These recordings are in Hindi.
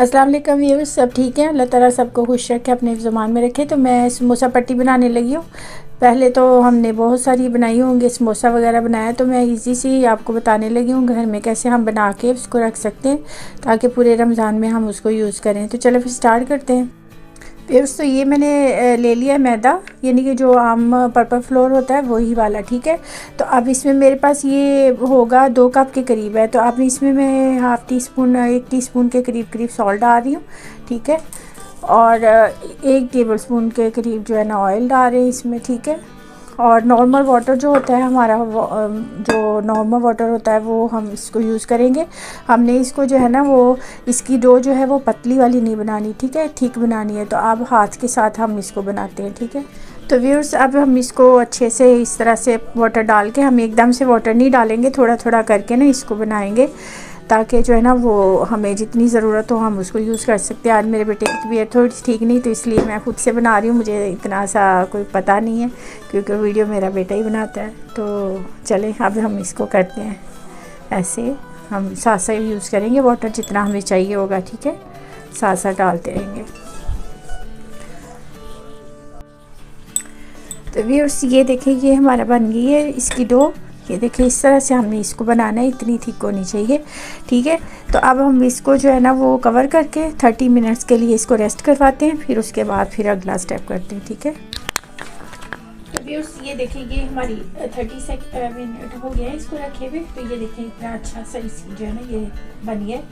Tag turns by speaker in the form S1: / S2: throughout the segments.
S1: अस्सलाम वालेकुम व्यूअर्स, सब ठीक है। अल्लाह ताला सबको खुश रखे, अपने ज़ुबान में रखे। तो मैं समोसा पट्टी बनाने लगी हूँ। पहले तो हमने बहुत सारी बनाई होंगी, समोसा वगैरह बनाया, तो मैं इजी सी आपको बताने लगी हूँ घर में कैसे हम बना के उसको रख सकते हैं ताकि पूरे रमज़ान में हम उसको यूज़ करें। तो चलो फिर स्टार्ट करते हैं। फिर तो ये मैंने ले लिया मैदा, यानी कि जो आम पर्पल फ्लोर होता है वही वाला, ठीक है। तो अब इसमें मेरे पास ये होगा 2 कप के करीब है। तो अब इसमें मैं हाफ़ टी स्पून 1 टीस्पून के करीब सॉल्ट डाल रही हूँ, ठीक है। और 1 टेबल स्पून के करीब जो है ना ऑयल डाल रहे हैं इसमें, ठीक है। और नॉर्मल वाटर जो होता है हमारा, जो नॉर्मल वाटर होता है वो हम इसको यूज़ करेंगे। हमने इसको जो है ना वो इसकी डो जो है वो पतली वाली नहीं बनानी, ठीक है, ठीक बनानी है। तो अब हाथ के साथ हम इसको बनाते हैं, ठीक है। तो व्यूअर्स, अब हम इसको अच्छे से इस तरह से वाटर डाल के, हम एकदम से वाटर नहीं डालेंगे, थोड़ा थोड़ा करके ना इसको बनाएंगे ताकि जो है ना वो हमें जितनी ज़रूरत हो हम उसको यूज़ कर सकते हैं। आज मेरे बेटे की तबीयत थोड़ी ठीक नहीं, तो इसलिए मैं खुद से बना रही हूँ, मुझे इतना सा कोई पता नहीं है क्योंकि वीडियो मेरा बेटा ही बनाता है। तो चलें अब हम इसको करते हैं ऐसे, हम साथ साथ यूज़ करेंगे वाटर जितना हमें चाहिए होगा, ठीक है, साथ साथ डालते रहेंगे। तो व्यूअर्स ये देखिए, ये हमारा बन गई है इसकी डो। ये देखिए इस तरह से हमने इसको बनाना है, इतनी थिक होनी चाहिए, ठीक है। तो अब हम इसको जो है ना वो कवर करके 30 मिनट्स के लिए इसको रेस्ट करवाते हैं, फिर उसके बाद फिर अगला स्टेप करते हैं, ठीक है। तो व्यूअर्स ये देखिए, ये हमारी 30 मिनट हो गया है इसको रखे हुए। तो ये देखिए इतना अच्छा सा इसकी जो है ना ये बनी है।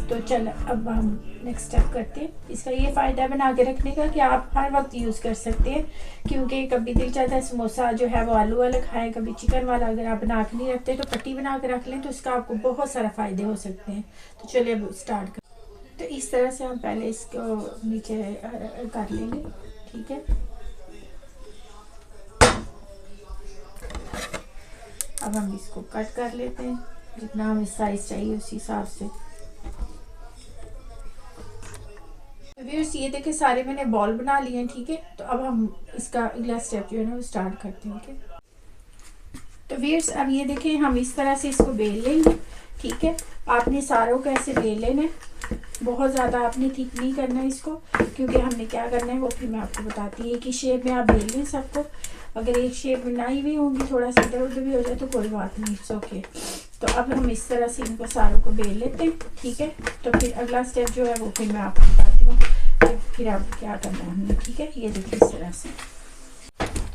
S1: तो चल अब हम नेक्स्ट स्टेप करते हैं। इसका ये फ़ायदा बना के रखने का कि आप हर वक्त यूज़ कर सकते हैं, क्योंकि कभी दिल चाहता है समोसा जो है वो आलू वाला खाएं, कभी चिकन वाला। अगर आप बना के नहीं रखते तो पट्टी बना के रख लें, तो इसका आपको बहुत सारा फ़ायदे हो सकते हैं। तो चलिए अब स्टार्ट कर। तो इस तरह से हम पहले इसको नीचे कर लेंगे, ठीक है। अब हम इसको कट कर लेते हैं, जितना हमें साइज़ चाहिए उस हिसाब से। व्यूअर्स ये देखिए सारे मैंने बॉल बना लिए हैं, ठीक है। तो अब हम इसका अगला स्टेप जो है ना वो स्टार्ट करते हैं, ठीक है। तो व्यूअर्स अब ये देखिए हम इस तरह से इसको बेल लेंगे, ठीक है। आपने सारों को ऐसे बेल लेना है, बहुत ज़्यादा आपने थिक नहीं करना है इसको, क्योंकि हमने क्या करना है वो फिर मैं आपको बताती हूँ। एक ही शेप में आप बेल लें सबको। अगर एक शेप बनाई हुई होंगी, थोड़ा सा इधर उधर भी हो जाए तो कोई बात नहीं, इट्स ओके। तो अब हम इस तरह से इनको सारों को बेल लेते हैं, ठीक है। तो फिर अगला स्टेप जो है वो फिर मैं आपको बताती हूँ फिर अब क्या करना है हमने, ठीक है। ये देखिए इस तरह से।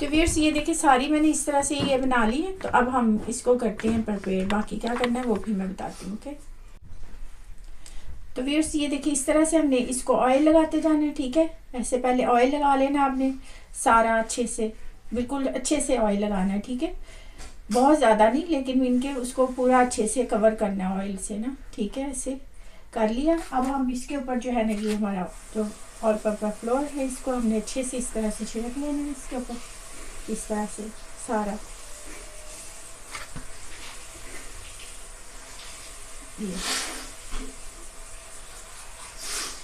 S1: तो व्यूअर्स ये देखिए सारी मैंने इस तरह से ये बना ली है। तो अब हम इसको करते हैं प्रिपेयर, बाकी क्या करना है वो भी मैं बताती हूँ, ओके। तो व्यूअर्स ये देखिए इस तरह से हमने इसको ऑयल लगाते जाना है, ठीक है। ऐसे पहले ऑयल लगा लेना आपने सारा, अच्छे से बिल्कुल अच्छे से ऑयल लगाना है, ठीक है। बहुत ज़्यादा नहीं, लेकिन इनके उसको पूरा अच्छे से कवर करना है ऑयल से ना, ठीक है। ऐसे कर लिया। अब हम इसके ऊपर जो है ना ये हमारा जो ऑल पर्पल फ्लोर है, इसको हमने अच्छे से इस तरह से छिड़क लेना है इसके ऊपर, इस तरह से सारा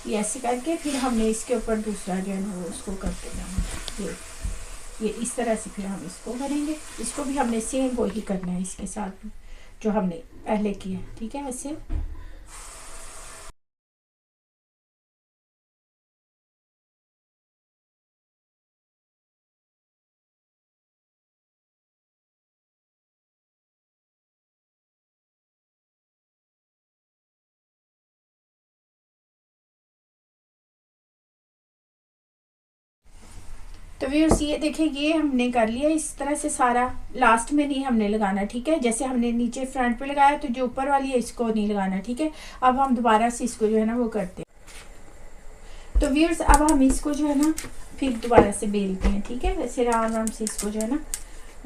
S1: ये ऐसे करके फिर हमने इसके ऊपर दूसरा जो है ना वो उसको करते जाना। ये इस तरह से फिर हम इसको करेंगे। इसको भी हमने सेम वही करना है इसके साथ जो हमने पहले किया, ठीक है। ऐसे तो व्यूअर्स ये देखिए ये हमने कर लिया इस तरह से सारा। लास्ट में नहीं हमने लगाना, ठीक है। जैसे हमने नीचे फ्रंट पे लगाया तो जो ऊपर वाली है इसको नहीं लगाना, ठीक है। अब हम दोबारा से इसको जो है ना वो करते हैं। तो व्यूअर्स अब हम इसको जो है ना फिर दोबारा से बेलते हैं, ठीक है। वैसे राम राम से इसको जो है ना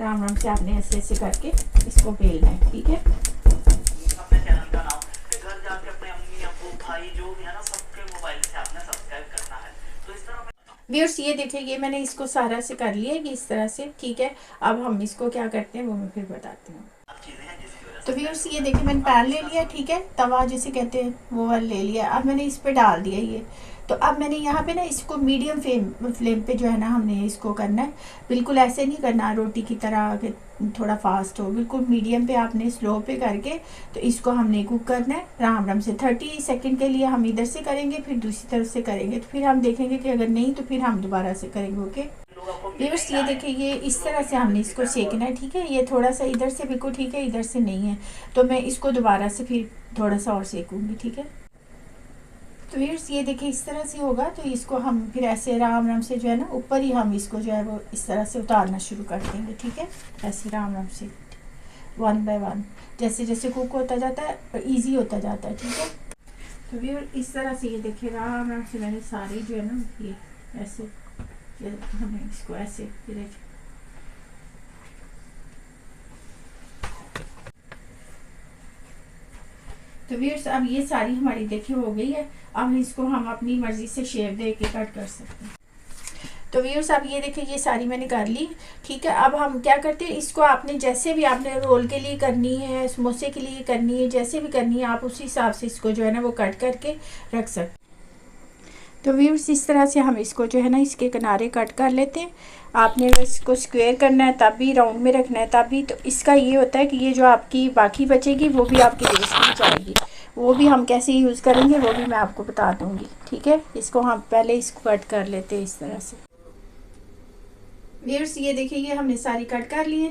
S1: राम राम से आपने ऐसे ऐसे करके इसको बेलना है, ठीक है। अपने चैनल का नाम घर जाके अपने अम्मी अब्बू भाई जो भी है ना सबके मोबाइल से आपने सब्सक्राइब करना है। तो इस तरह व्यूअर्स ये देखिए ये मैंने इसको सारा से कर लिया है इस तरह से, ठीक है। अब हम इसको क्या करते हैं वो मैं फिर बताती हूँ। तो व्यूअर्स ये देखिए मैंने पैन ले लिया, ठीक है, तवा जिसे कहते हैं वो वाला ले लिया। अब मैंने इस पे डाल दिया ये। तो तो अब मैंने यहाँ पे ना इसको मीडियम फ्लेम पे जो है ना हमने इसको करना है। बिल्कुल ऐसे नहीं करना रोटी की तरह कि थोड़ा फास्ट हो, बिल्कुल मीडियम पे आपने स्लो पे करके तो इसको हमने कुक करना है राम राम से। 30 सेकंड के लिए हम इधर से करेंगे, फिर दूसरी तरफ से करेंगे, तो फिर हम देखेंगे कि अगर नहीं तो फिर हम दोबारा से करेंगे। ओके व्यूअर्स, ये देखिए ये इस तरह से हमने इसको सेकना है, ठीक है। ये थोड़ा सा इधर से बिल्कुल ठीक है, इधर से नहीं है, तो मैं इसको दोबारा से फिर थोड़ा सा और सेकूँगी, ठीक है। तो व्यूअर्स ये देखिए इस तरह से होगा, तो इसको हम फिर ऐसे राम राम से जो है ना ऊपर ही हम इसको जो है वो इस तरह से उतारना शुरू कर देंगे, ठीक है। ऐसे राम राम से 1 बाय 1 जैसे जैसे कुक होता जाता है और ईजी होता जाता है, ठीक है। तो व्यूअर्स इस तरह से ये देखिए राम राम से मैंने सारे जो है ना ये ऐसे हमें इसको ऐसे फिर तो व्यूअर्स अब ये सारी हमारी देखिए हो गई है। अब इसको हम अपनी मर्ज़ी से शेप दे के कट कर सकते हैं। तो व्यूअर्स अब ये देखिए ये सारी मैंने कर ली, ठीक है। अब हम क्या करते हैं, इसको आपने जैसे भी आपने रोल के लिए करनी है, समोसे के लिए करनी है, जैसे भी करनी है आप उसी हिसाब से इसको जो है ना वो कट करके रख सकते। तो व्यूअर्स इस तरह से हम इसको जो है ना इसके किनारे कट कर लेते हैं। आपने अगर इसको स्क्वायर करना है तब भी, राउंड में रखना है तब भी, तो इसका ये होता है कि ये जो आपकी बाकी बचेगी वो भी आपकी वेस्ट नहीं जाएगी। वो भी हम कैसे यूज़ करेंगे वो भी मैं आपको बता दूंगी, ठीक है। इसको हम पहले इसको कट कर लेते हैं इस तरह से। व्यूअर्स ये देखिए ये हमने सारी कट कर ली है।